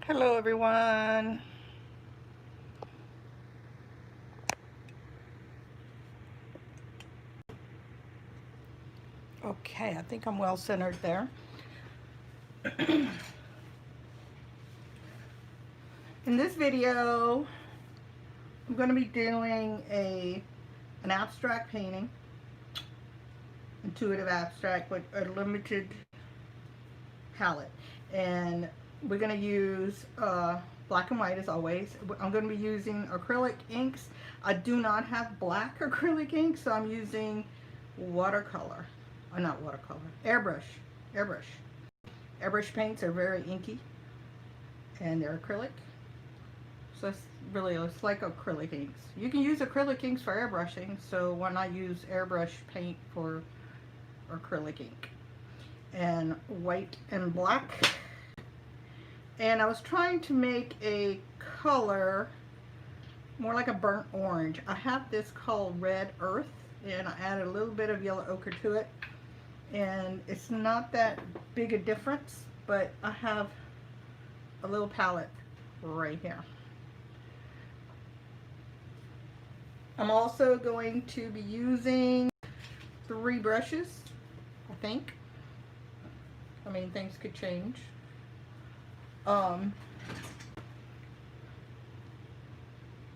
Hello everyone. Okay, I think I'm well centered there. In this video, I'm going to be doing an abstract painting, intuitive abstract with a limited palette. And we're going to use black and white as always. I'm going to be using acrylic inks. I do not have black acrylic ink, so I'm using watercolor. Or not watercolor, airbrush. Airbrush. Airbrush paints are very inky and they're acrylic. So it's like acrylic inks. You can use acrylic inks for airbrushing, so why not use airbrush paint for acrylic ink? And white and black. And I was trying to make a color more like a burnt orange. I have this called Red Earth, and I added a little bit of yellow ochre to it. And it's not that big a difference, but I have a little palette right here. I'm also going to be using 3 brushes, I think. I mean, things could change.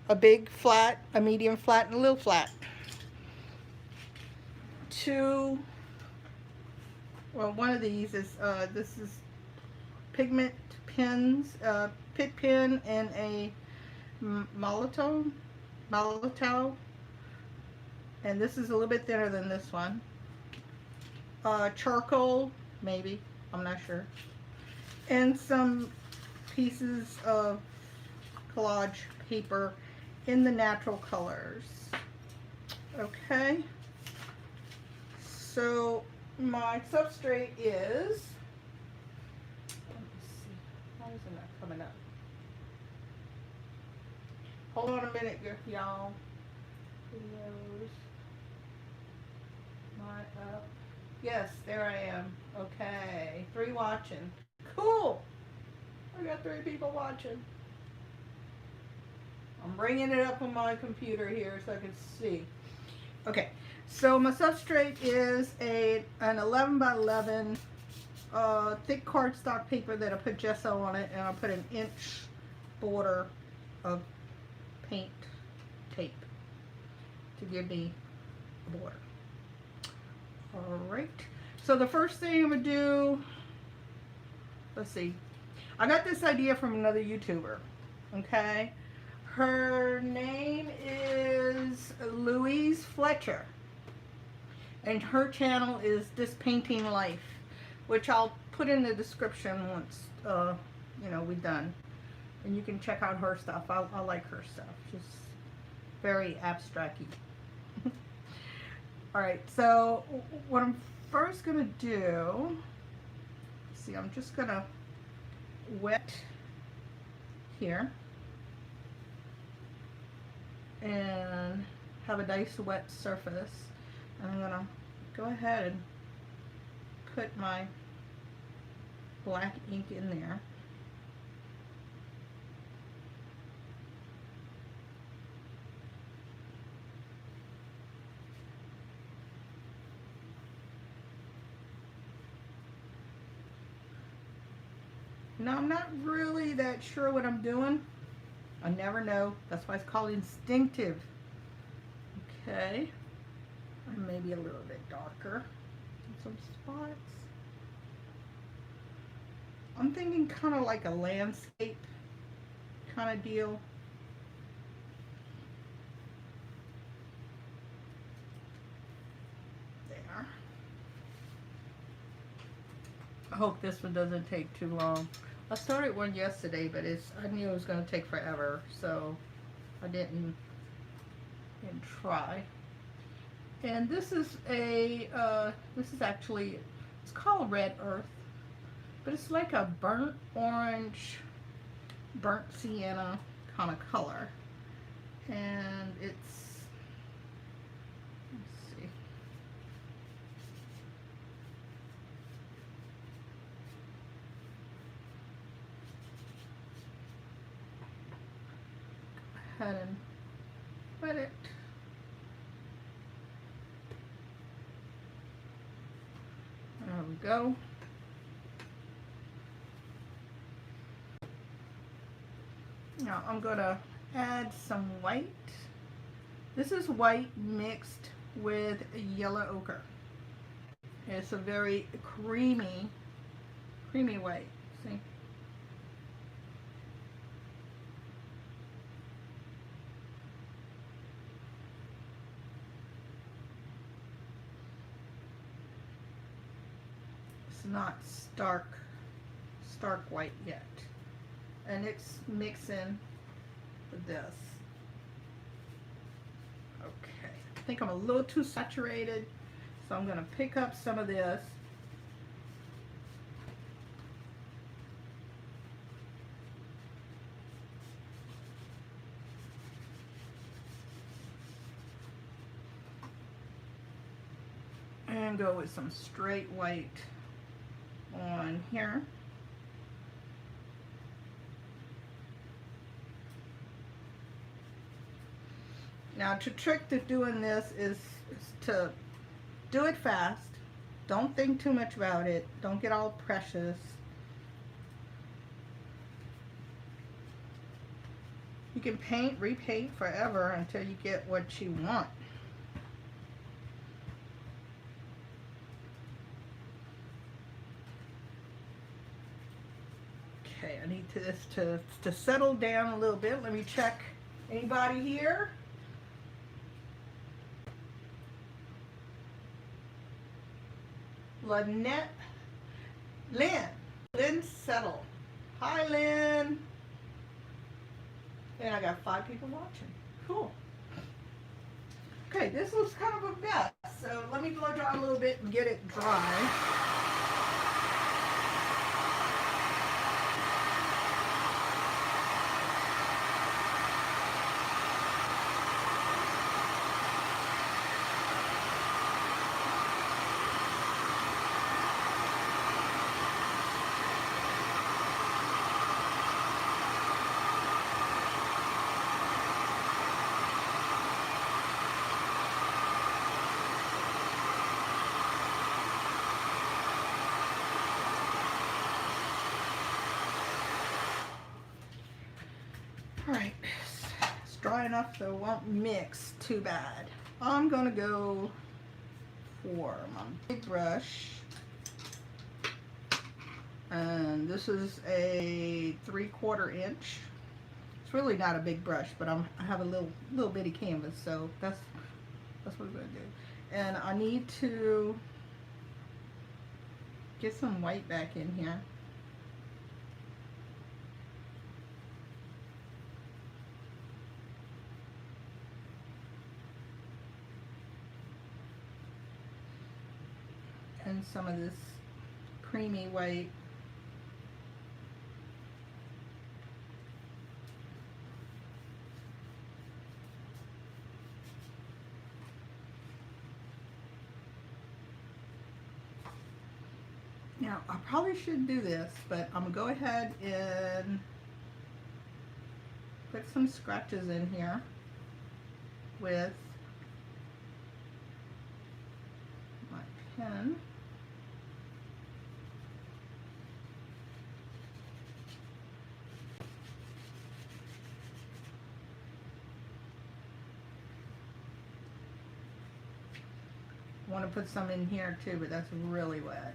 A big flat, a medium flat, and a little flat. 2, well, one of these is, this is pigment pens, Pitt pen and a Molotow, and this is a little bit thinner than this one. Charcoal, maybe, I'm not sure. And some pieces of collage paper in the natural colors. Okay, so my substrate is, let me see, why isn't that coming up? Hold on a minute, y'all. Videos. Not up. Yes, there I am. Okay, 3 watching. Cool. I got 3 people watching. I'm bringing it up on my computer here so I can see. Okay, so my substrate is an 11 by 11 thick cardstock paper that I put gesso on it, and I put an inch border of paint tape to give me a border. Alright, so the first thing I'm going to do, let's see, I got this idea from another YouTuber, okay? Her name is Louise Fletcher, and her channel is This Painting Life, which I'll put in the description once, you know, we're done. And you can check out her stuff. I like her stuff. She's very abstract-y. Alright, so what I'm first going to do, see, I'm just going to wet here and have a nice wet surface. And I'm going to go ahead and put my black ink in there. Now, I'm not really that sure what I'm doing. I never know. That's why it's called instinctive. Okay. Maybe a little bit darker in some spots. I'm thinking kind of like a landscape kind of deal. There. I hope this one doesn't take too long. I started one yesterday, but I knew it was going to take forever, so I didn't try. And this is actually, it's called Red Earth, but it's like a burnt orange, burnt sienna kind of color. And it's, let's see, ahead and wet it. There we go. Now I'm gonna add some white. This is white mixed with yellow ochre. It's a very creamy white. See? It's not stark white yet. And it's mixing with this. Okay, I think I'm a little too saturated, so I'm gonna pick up some of this. And go with some straight white on here. Now, the trick to doing this is to do it fast. Don't think too much about it. Don't get all precious. You can paint, repaint forever until you get what you want. Okay, I need this to settle down a little bit. Let me check. Anybody here? Lynette, Lynn Settle. Hi, Lynn. And I got 5 people watching. Cool. Okay, this looks kind of a mess. So let me blow dry a little bit and get it dry. Alright, it's dry enough so it won't mix too bad. I'm going to go for my big brush. And this is a 3/4 inch. It's really not a big brush, but I have a little bitty canvas, so that's what we're going to do. And I need to get some white back in here. And some of this creamy white. Now, I probably shouldn't do this, but I'm going to go ahead and put some scratches in here with my pen. I want to put some in here too, but that's really wet.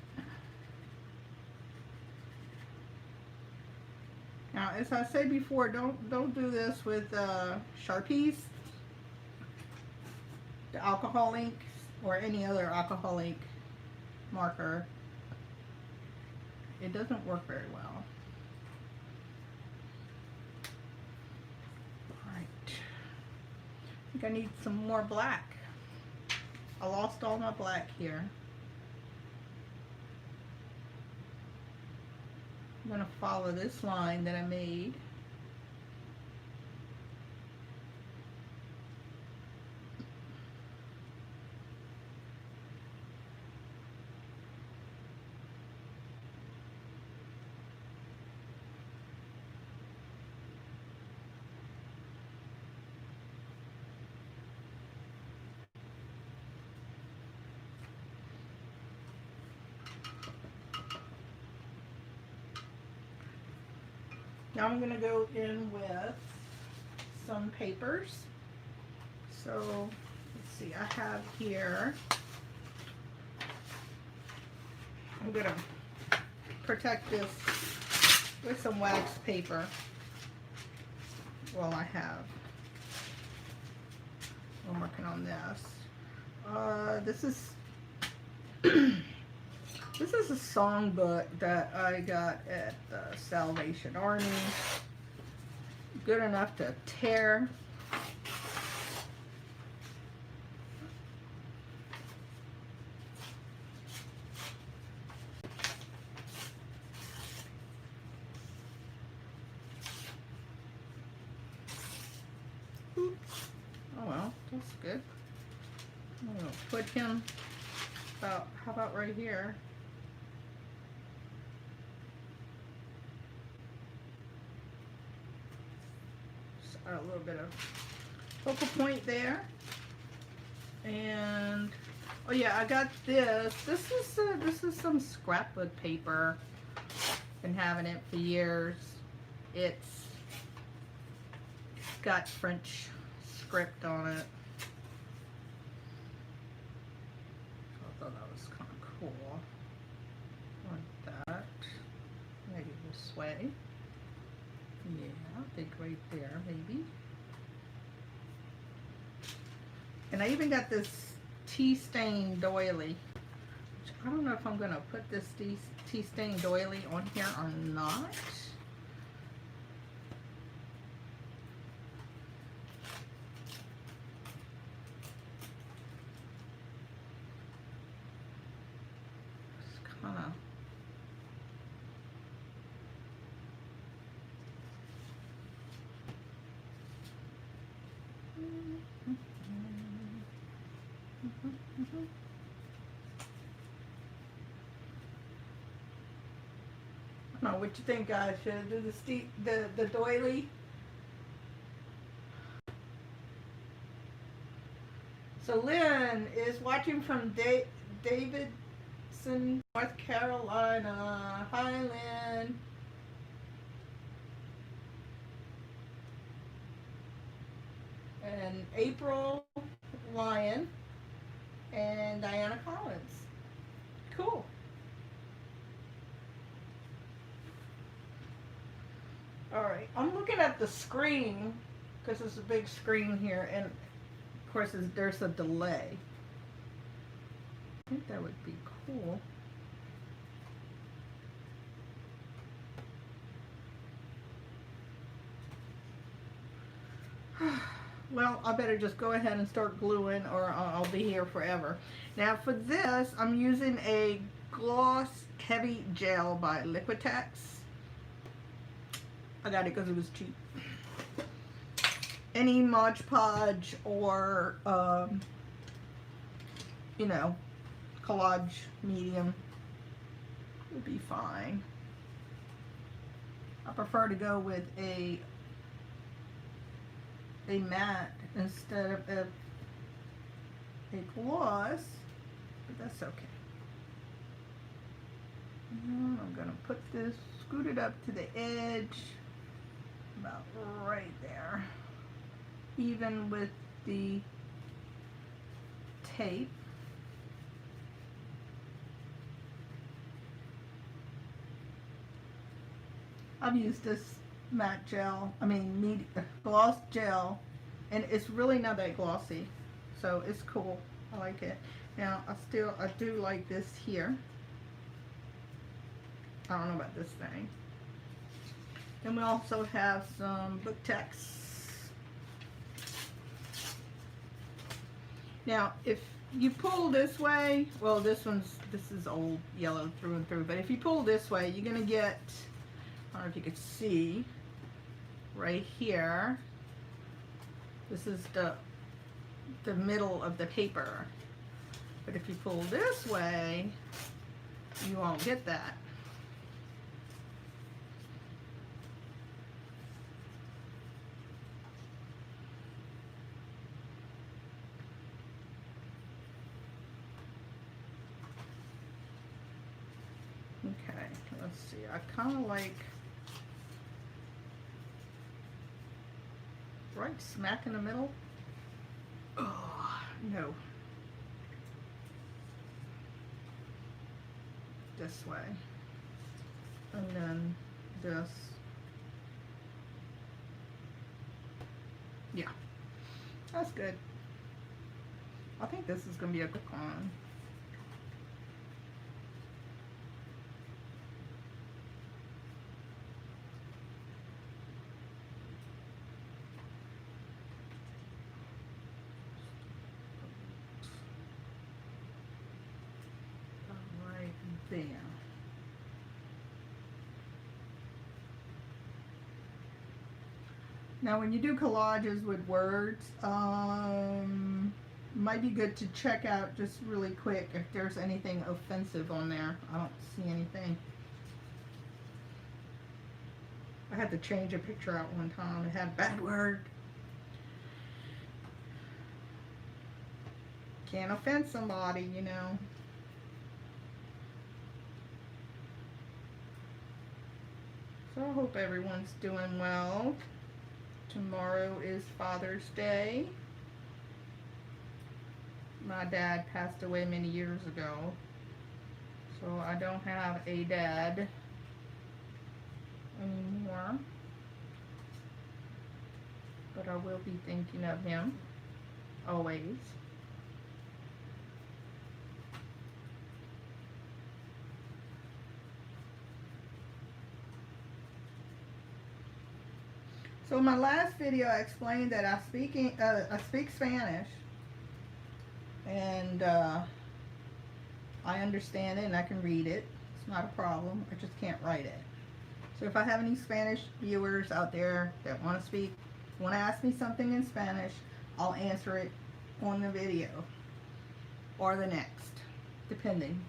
Now, as I said before, don't do this with Sharpies, the alcohol ink, or any other alcohol ink marker. It doesn't work very well. Alright. I think I need some more black. I lost all my black here. I'm going to follow this line that I made. Now I'm going to go in with some papers. So let's see, I have here, I'm going to protect this with some wax paper while I'm working on this. This is this is a songbook that I got at the Salvation Army. Good enough to tear. Oops. Oh well, that's good. I'm gonna put him about, how about right here? Just add a little bit of focal point there. And oh yeah, I got this. This is some scrapbook paper. Been having it for years. It's got French script on it. So I thought that was kind of cool. Like that. Maybe this way. Yeah, I think right there, maybe. And I even got this tea stain doily. Which I don't know if I'm gonna put this tea stain doily on here or not. It's kind of. I don't know what you think, guys. Should I do the doily? So Lynn is watching from Davidson, North Carolina. Hi, Lynn. And April Lyon and Diana Collins. Cool. Alright, I'm looking at the screen because it's a big screen here, and of course there's a delay. I think that would be cool. Well, I better just go ahead and start gluing or I'll be here forever. Now for this, I'm using a Gloss Heavy Gel by Liquitex. I got it because it was cheap. Any Mod Podge or, you know, collage medium would be fine. I prefer to go with a matte instead of a gloss, but that's okay. And I'm gonna put this, scoot it up to the edge, about right there, even with the tape. I've used this matte gel, gloss gel, and it's really not that glossy, so it's cool. I like it. Now I do like this here. I don't know about this thing. Then we also have some book text. Now if you pull this way, well this is old yellow through and through, but if you pull this way, you're gonna get, I don't know if you could see right here, this is the middle of the paper, but if you pull this way, you won't get that. Okay, let's see, I kind of like right smack in the middle. Oh, no. This way. And then this. Yeah, that's good. I think this is going to be a good one. Right there. Now when you do collages with words, might be good to check out just really quick if there's anything offensive on there. I don't see anything. I had to change a picture out one time. It had a bad word. Can't offend somebody, you know. So I hope everyone's doing well. Tomorrow is Father's Day. My dad passed away many years ago, so I don't have a dad anymore. But I will be thinking of him always. So in my last video, I explained that I speak Spanish, and I understand it and I can read it. It's not a problem. I just can't write it. So if I have any Spanish viewers out there that want to ask me something in Spanish, I'll answer it on the video or the next, depending.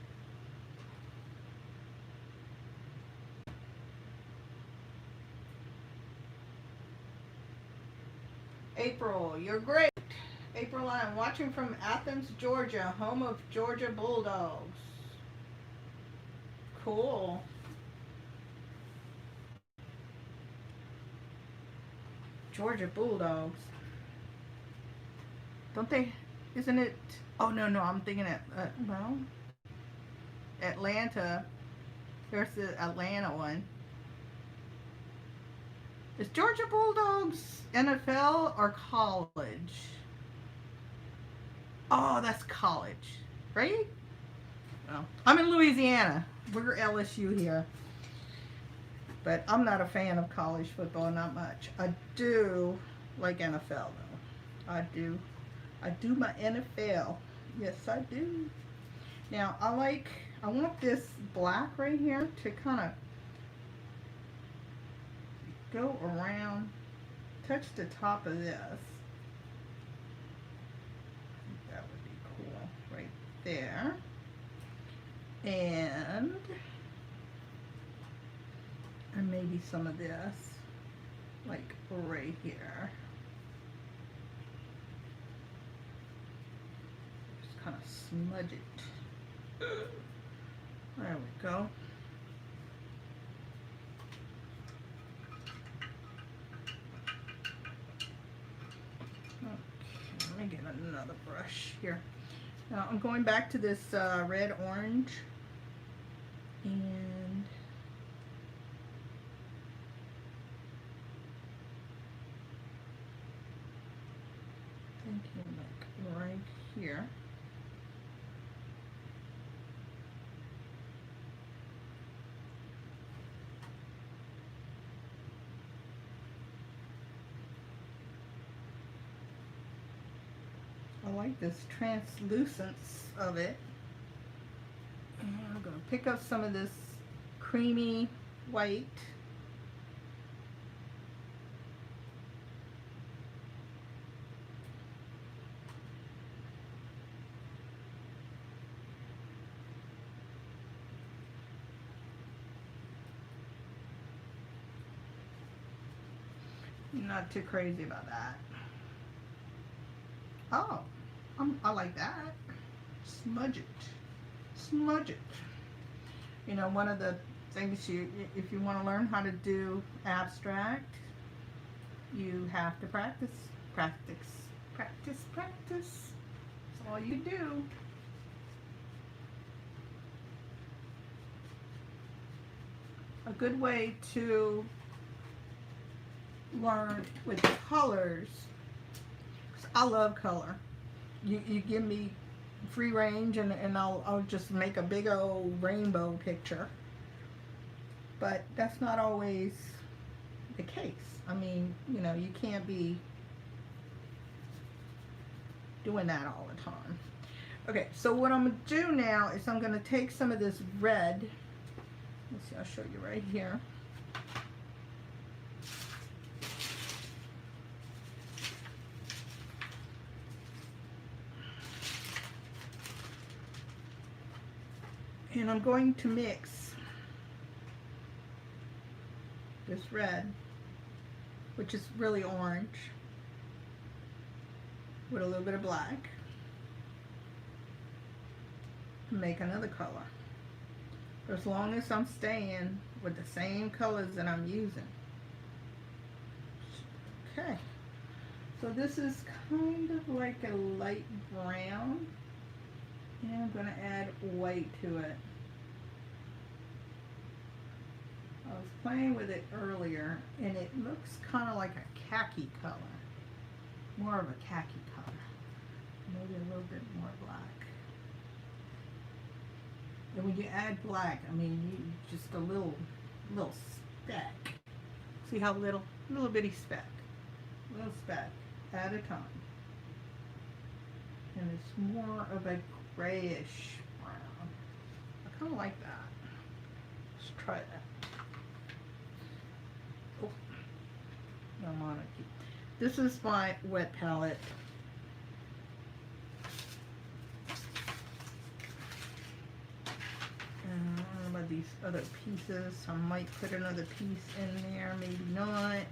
April, you're great. April, I'm watching from Athens, Georgia, home of Georgia Bulldogs. Cool. Georgia Bulldogs. Don't they, isn't it, oh no, I'm thinking well, Atlanta. There's the Atlanta one. Is Georgia Bulldogs NFL or college? Oh, that's college, right? Well, I'm in Louisiana. We're LSU here. But I'm not a fan of college football, not much. I do like NFL though. I do my NFL. Yes, I do. Now, I want this black right here to kind of go around, touch the top of this. That would be cool right there. And maybe some of this, like right here. Just kind of smudge it. There we go. Okay, let me get another brush here. Now I'm going back to this red orange, and thinking like right here. I like this translucence of it. And I'm going to pick up some of this creamy white. Not too crazy about that. Oh, I like that. Smudge it. Smudge it. You know, one of the things if you want to learn how to do abstract, You have to practice, practice, practice, practice. That's all you do. A good way to learn with colors, 'cause I love color. You give me free range and I'll just make a big old rainbow picture. But that's not always the case. I mean, you know, you can't be doing that all the time. Okay, so what I'm going to do now is I'm going to take some of this red. Let's see, I'll show you right here. And I'm going to mix this red, which is really orange, with a little bit of black, to make another color. As long as I'm staying with the same colors that I'm using. Okay, so this is kind of like a light brown, and I'm going to add white to it. I was playing with it earlier, and it looks kind of like a khaki color. More of a khaki color. Maybe a little bit more black. And when you add black, I mean, you just a little speck. See how little bitty speck. Little speck at a time. And it's more of a grayish brown. I kind of like that. Let's try that. Oh, no monarchy. This is my wet palette. And I don't know about these other pieces. I might put another piece in there, maybe not.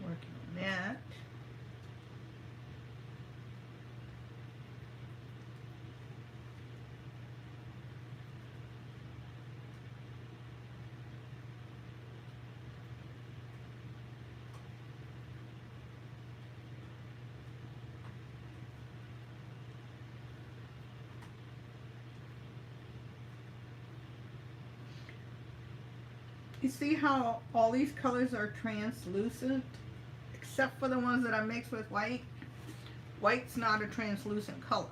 Working on that. You see how all these colors are translucent, except for the ones that I mixed with white. White's not a translucent color,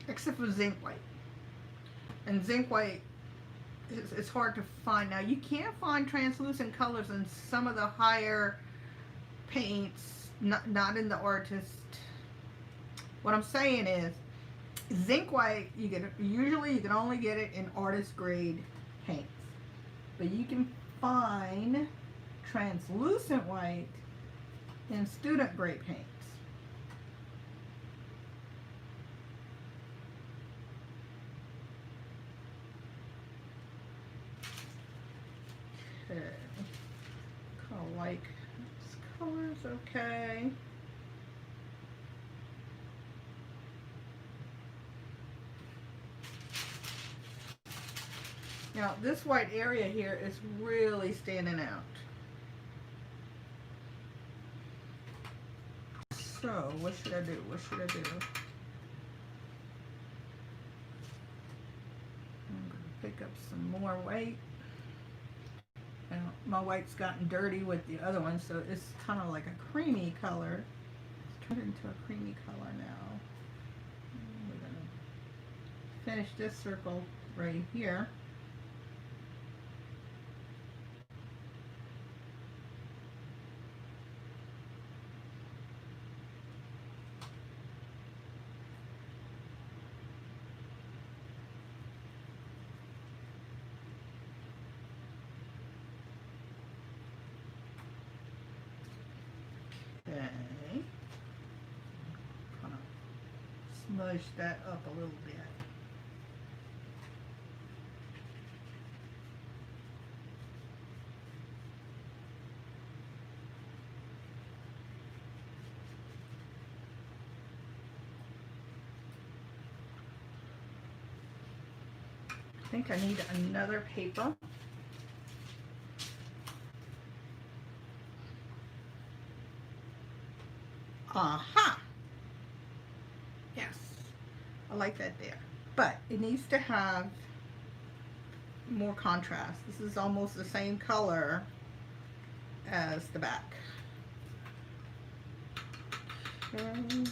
except for zinc white. And zinc white is hard to find. Now you can find translucent colors in some of the higher paints, not in the artist. What I'm saying is, zinc white, usually you can only get it in artist grade paints, but you can find translucent white in student grade paints. Okay, kind of like this color's okay. Now this white area here is really standing out. So what should I do? What should I do? I'm going to pick up some more white. Now, my white's gotten dirty with the other one, so it's kind of like a creamy color. It's turned into a creamy color now. We're going to finish this circle right here. Okay, kind of smudge that up a little bit. think I need another paper. Aha! Yes, I like that there. But it needs to have more contrast. This is almost the same color as the back. Okay.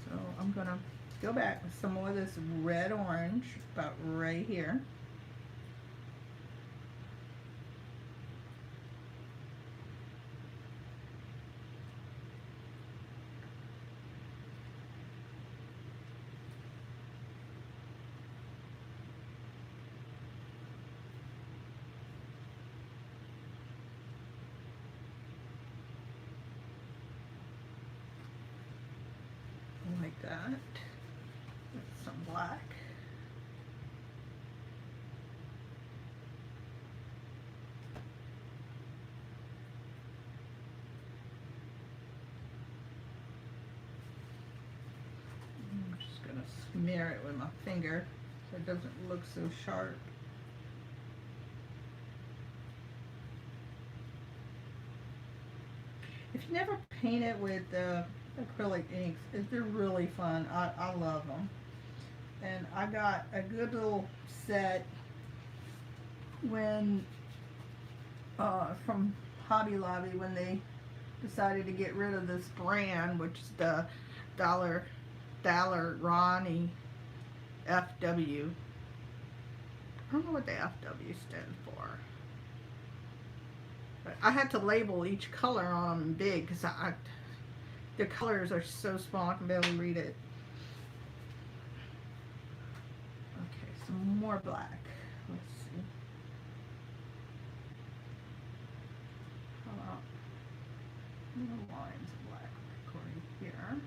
So I'm gonna go back with some more of this red orange about right here. Like that. With some black. I'm just gonna smear it with my finger so it doesn't look so sharp. If you never paint it with acrylic inks, they're really fun. I love them. And I got a good little set when from Hobby Lobby when they decided to get rid of this brand, which is the Daler-Rowney FW. I don't know what the FW stands for. But I had to label each color on them big because the colors are so small I can barely read it. Okay, some more black. Let's see. How about little lines of black right here.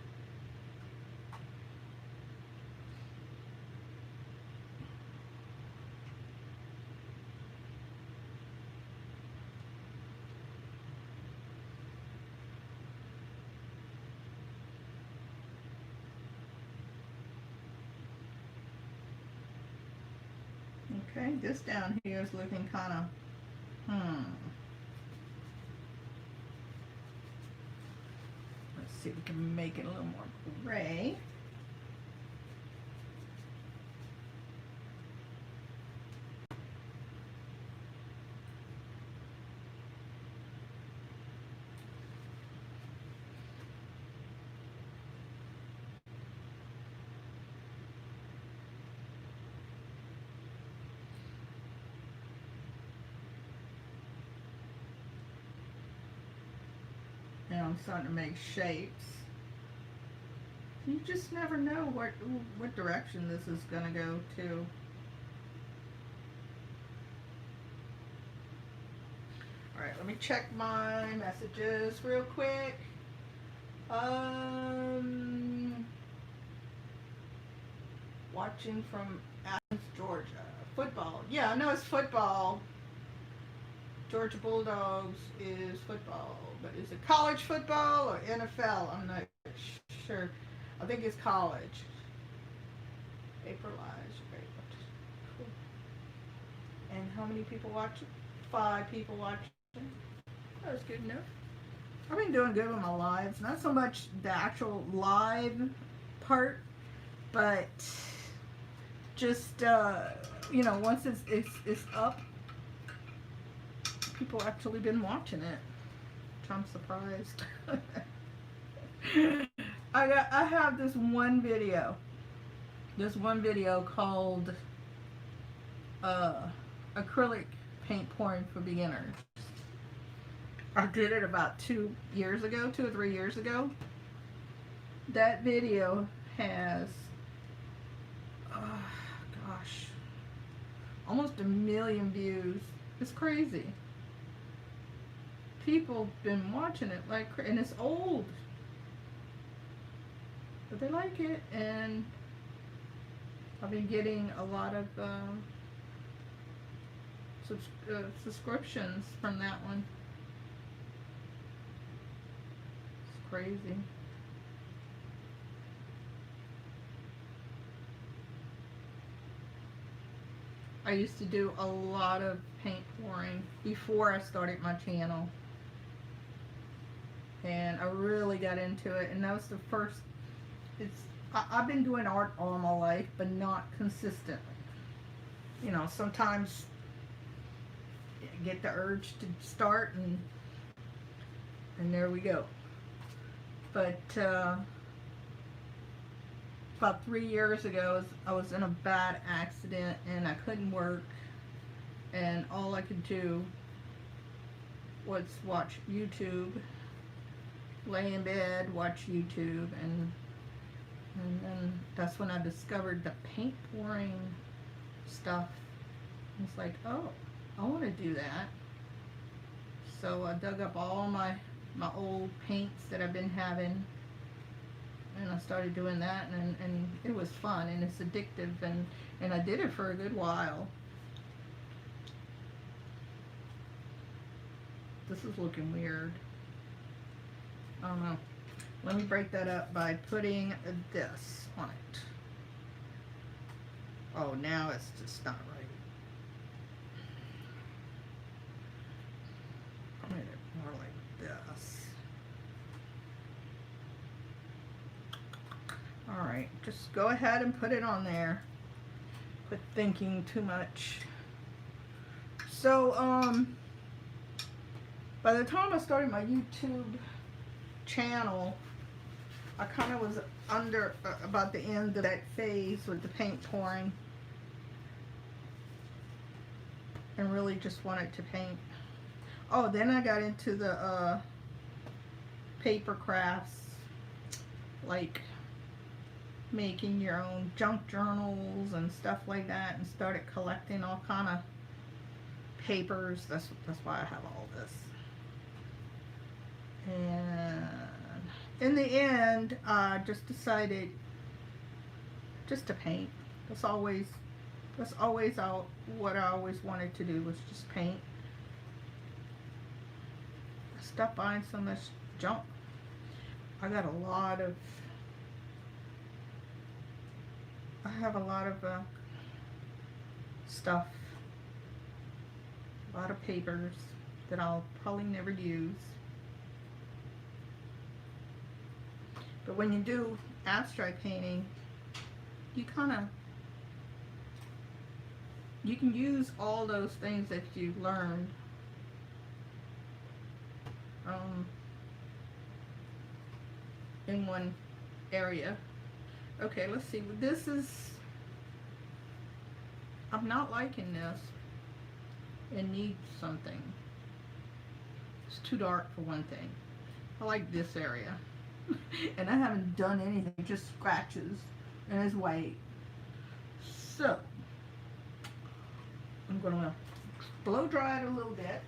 Okay, this down here is looking kind of, Let's see if we can make it a little more gray. Now I'm starting to make shapes. You just never know what direction this is going to go to. Alright, let me check my messages real quick. Watching from Athens, Georgia. Football. Yeah, I know it's football. Georgia Bulldogs is football, but is it college football or NFL? I'm not sure. I think it's college. April Lives. Great. Cool. And how many people watching? 5 people watching. That was good enough. I've been doing good with my lives. Not so much the actual live part, but just once it's up, people actually been watching it, which I'm surprised. I have this one video called acrylic paint pouring for beginners. I did it about 2 or 3 years ago. That video has almost 1 million views. It's crazy. People been watching it and it's old, but they like it, and I've been getting a lot of subscriptions from that one. It's crazy. I used to do a lot of paint pouring before I started my channel. And I really got into it, and that was the first, I've been doing art all my life, but not consistently. You know, sometimes I get the urge to start, and there we go. But about 3 years ago, I was in a bad accident, and I couldn't work, and all I could do was watch YouTube, lay in bed, watch YouTube, and then that's when I discovered the paint pouring stuff. It's like, oh, I want to do that. So I dug up all my old paints that I've been having, and I started doing that, and it was fun, and it's addictive, and I did it for a good while. This is looking weird. I don't know. Let me break that up by putting this on it. Oh, now it's just not right. I made it more like this. Alright, just go ahead and put it on there. Quit thinking too much. So, by the time I started my YouTube channel, I kind of was under about the end of that phase with the paint pouring, and really just wanted to paint. Oh, then I got into the paper crafts, like making your own junk journals and stuff like that, and started collecting all kind of papers. That's why I have all this. And in the end, I just decided just to paint. That's always what I always wanted to do, was just paint. I stopped buying so much junk. I have a lot of stuff, a lot of papers that I'll probably never use. But when you do abstract painting, you can use all those things that you learned in one area. Okay, let's see. This is, I'm not liking this. It needs something. It's too dark for one thing. I like this area. And I haven't done anything, just scratches, and it's white. So I'm gonna blow dry it a little bit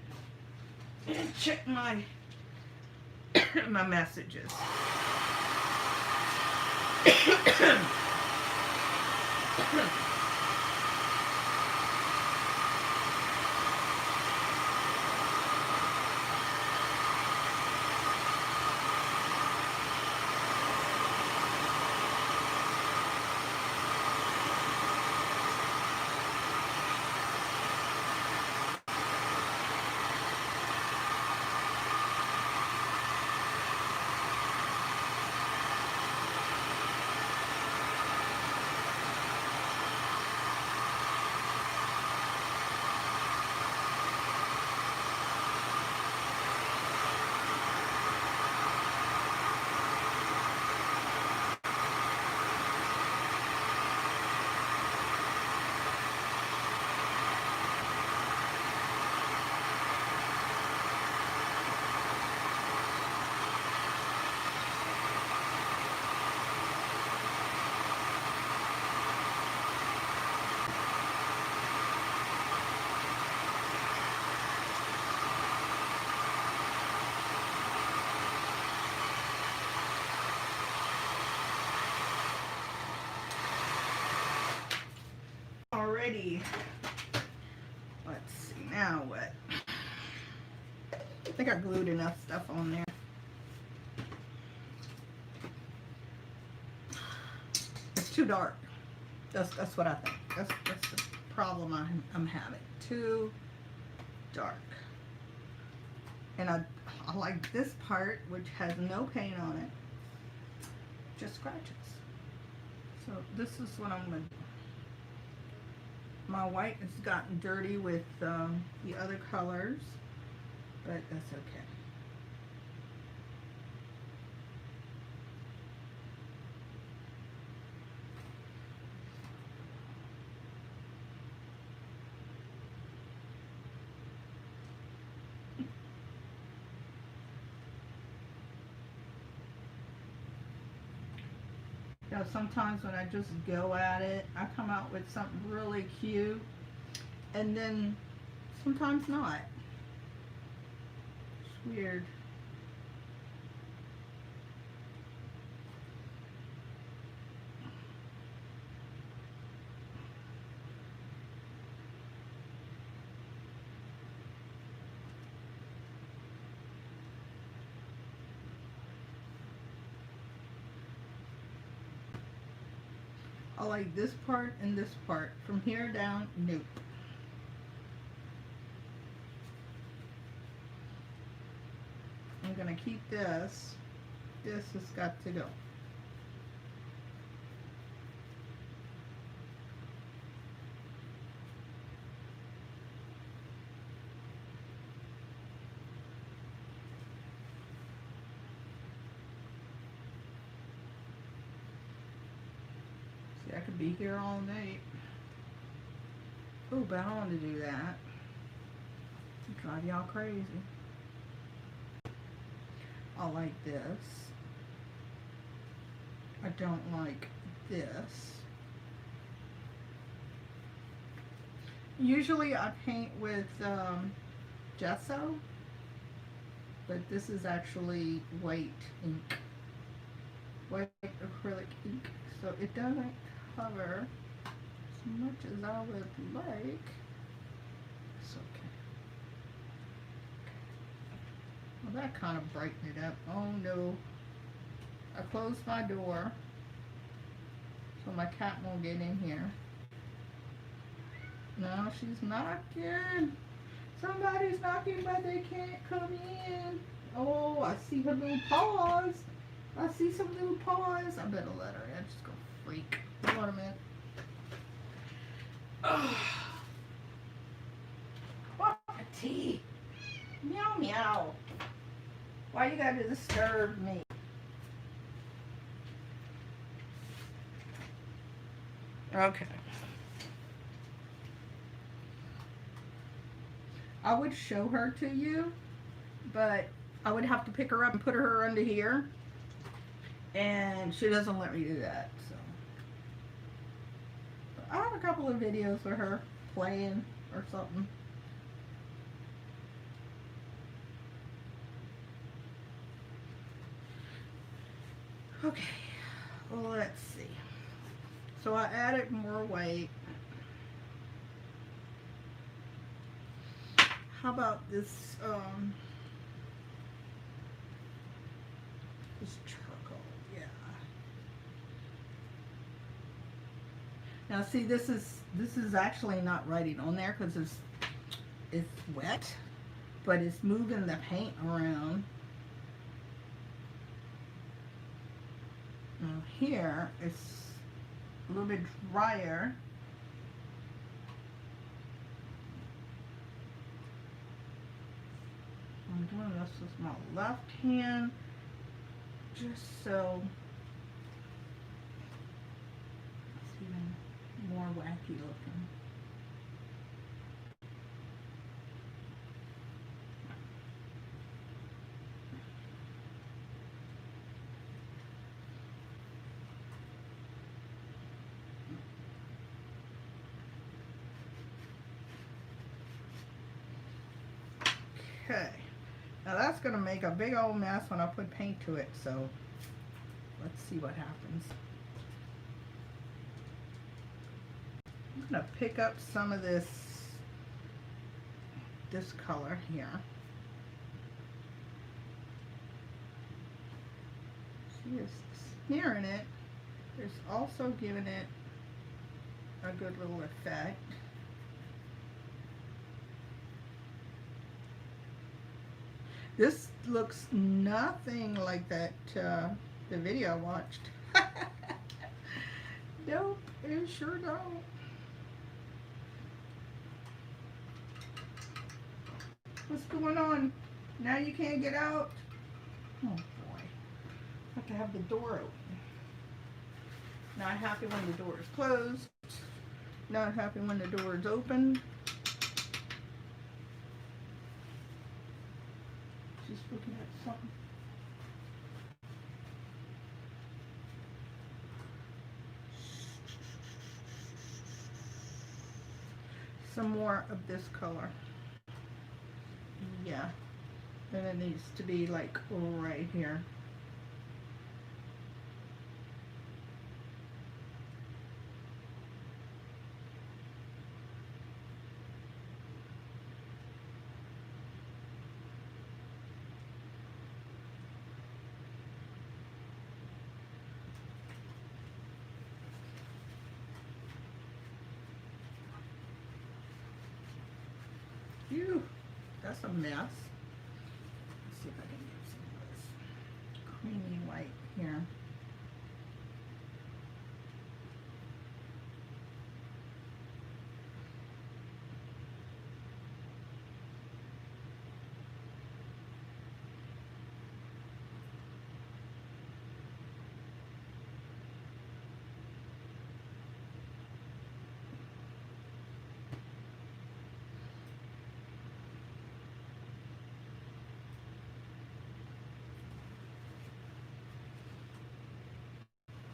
and check my my messages. Alrighty. Let's see, now what? I think I glued enough stuff on there. It's too dark. That's what I think. That's the problem I'm having. Too dark. And I like this part, which has no paint on it, just scratches. So this is what I'm going to do. My white has gotten dirty with the other colors, but that's okay. You know, sometimes when I just go at it, I come out with something really cute, and then sometimes not. It's weird. I like this part and this part. From here down, nope. I'm gonna keep this. This has got to go. See, I could be here all night. Oh, but I don't want to do that. It'll drive y'all crazy. I like this. I don't like this. Usually I paint with gesso, but this is actually white ink. White acrylic ink. So it doesn't cover as much as I would like. It's okay. Well, that kind of brightened it up. Oh no. I closed my door so my cat won't get in here. No, she's knocking. Somebody's knocking, but they can't come in. Oh, I see her little paws. I see some little paws. I better let her in. She's gonna freak. Hold on a minute. What a tea. Meow meow. Why you gotta disturb me? Okay. I would show her to you, but I would have to pick her up and put her under here. And she doesn't let me do that, so. I have a couple of videos of her playing or something. Okay, well, let's see. So I added more white. How about this charcoal? Yeah. Now see, this is actually not writing on there because it's wet, but it's moving the paint around. Now here it's a little bit drier. I'm doing this with my left hand just so it's even more wacky looking. Okay, now that's going to make a big old mess when I put paint to it, so let's see what happens. I'm going to pick up some of this color here. See, it's smearing it. It's also giving it a good little effect. This looks nothing like that, the video I watched. Nope, it sure don't. What's going on? Now you can't get out? Oh boy. I have to have the door open. Not happy when the door is closed. Not happy when the door is open. Just looking at something. Some more of this color. Yeah. Then it needs to be like right here. Phew, that's a mess. Let's see if I can get some of this creamy white here.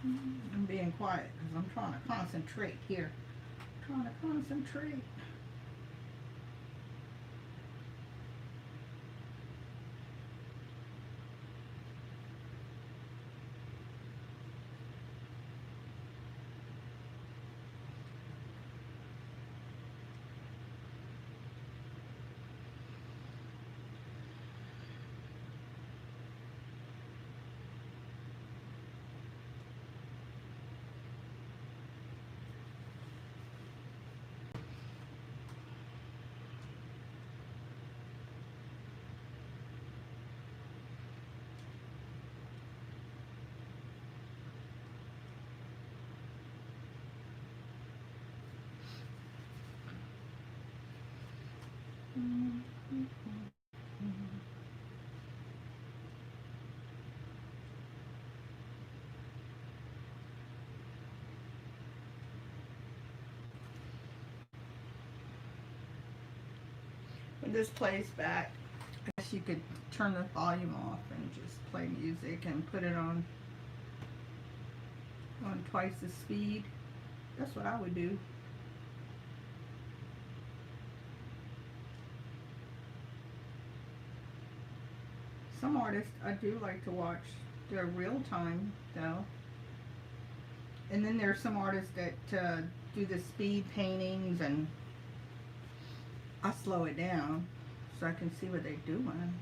I'm being quiet because I'm trying to concentrate here. Trying to concentrate. When this plays back, I guess you could turn the volume off and just play music and put it on twice the speed. That's what I would do. Some artists I do like to watch their real time though. And then there's some artists that do the speed paintings, and I slow it down so I can see what they're doing.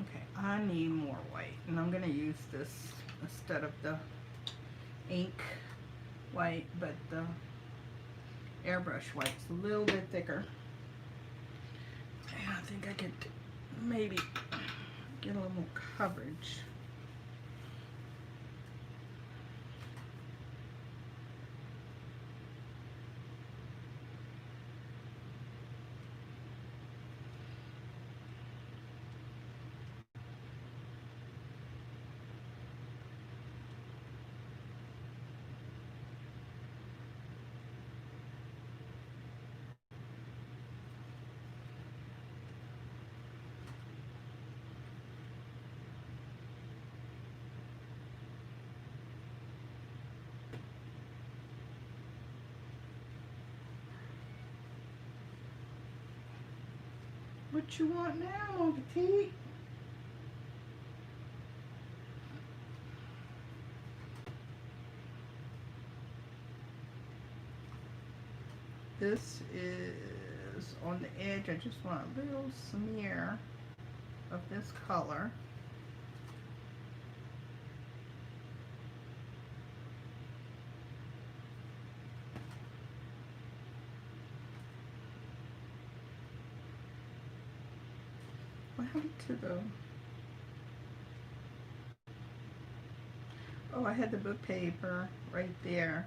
Okay, I need more white, and I'm gonna use this instead of the ink white, but the airbrush white's a little bit thicker. And I think I could maybe get a little more coverage. What you want now, mon petit? This is on the edge. I just want a little smear of this color. happened to the... Oh, I had the book paper right there.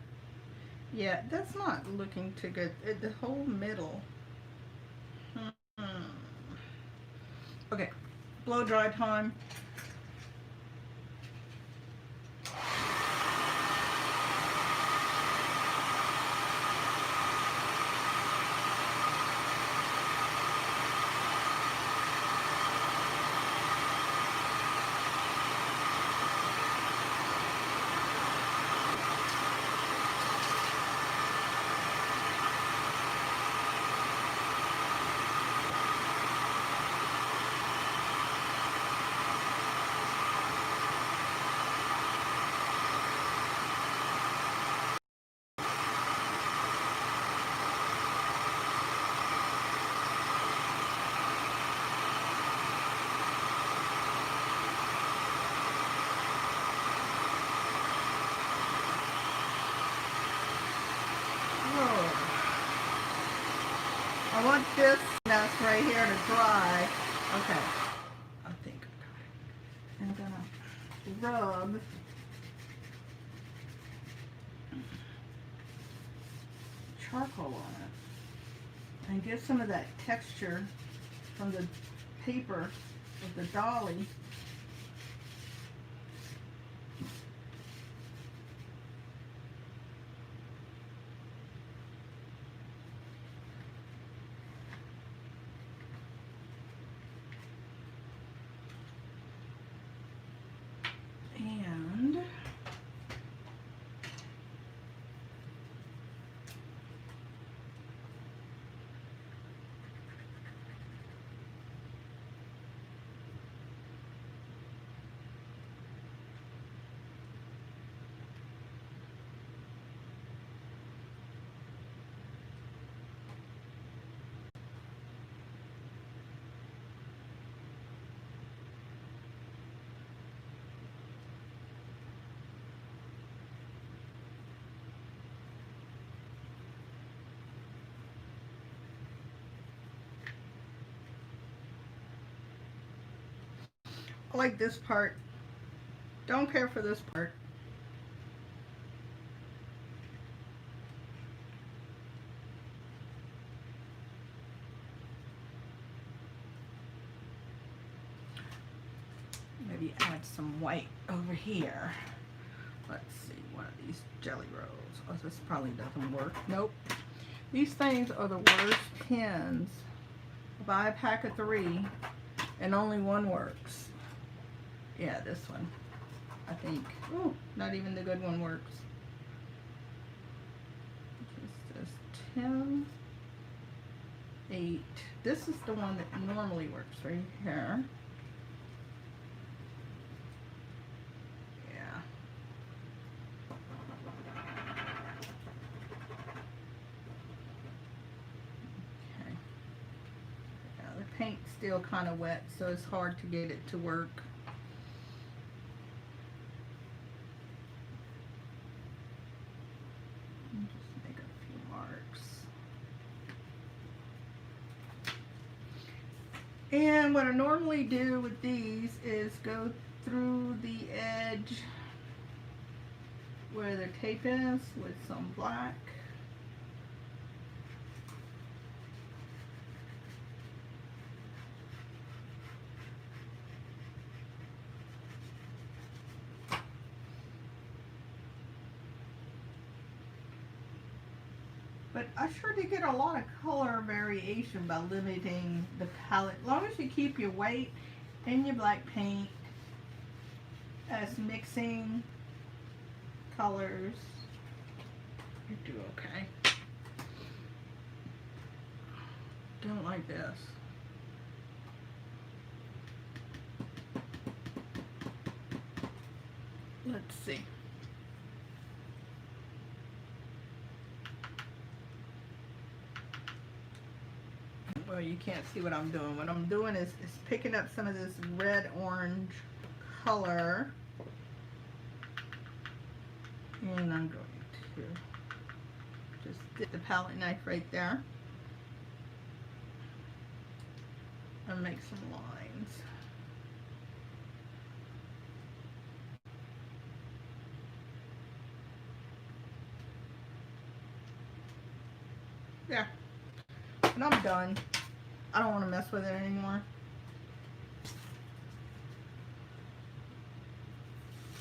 Yeah, that's not looking too good. The whole middle. Hmm. Okay, blow dry time. I want this mess right here to dry. Okay, I think I'm gonna rub charcoal on it and get some of that texture from the paper of the dolly. And I like this part. Don't care for this part. Maybe add some white over here. Let's see, one of these jelly rolls. Oh, this probably doesn't work. Nope. These things are the worst pens. Buy a pack of 3 and only one works. Yeah, this one. I think. Ooh, not even the good one works. This says 10, 8. This is the one that normally works right here. Yeah. Okay. Yeah, the paint's still kind of wet, so it's hard to get it to work. And what I normally do with these is go through the edge where the tape is with some black. But I sure did get a lot of color variation by limiting the palette. As long as you keep your white and your black paint as mixing colors, you do okay. Don't like this. Let's see. Well, you can't see what I'm doing. What I'm doing is picking up some of this red-orange color. And I'm going to just dip the palette knife right there. And make some lines. ends. Yeah, and I'm done. I don't want to mess with it anymore.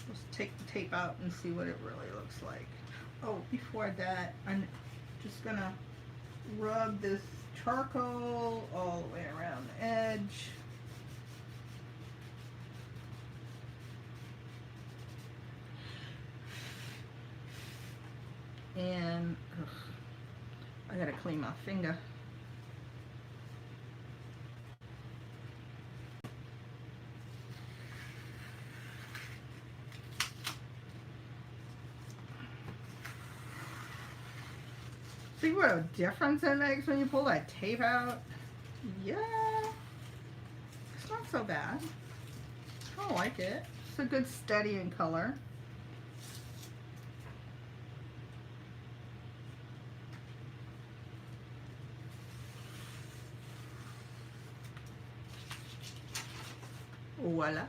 Let's take the tape out and see what it really looks like. Oh, before that, I'm just gonna rub this charcoal all the way around the edge. And ugh, I gotta clean my finger. See what a difference it makes when you pull that tape out? Yeah, it's not so bad. I like it. It's a good steady in color. Voila.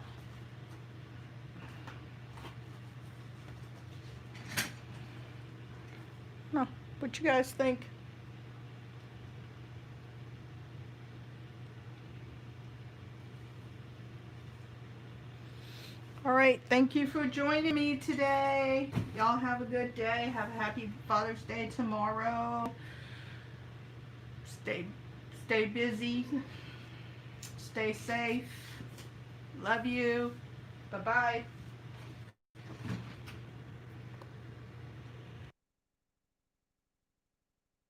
No, what you guys think? All right, thank you for joining me today. Y'all have a good day. Have a happy Father's Day tomorrow. Stay busy. Stay safe. Love you. Bye-bye.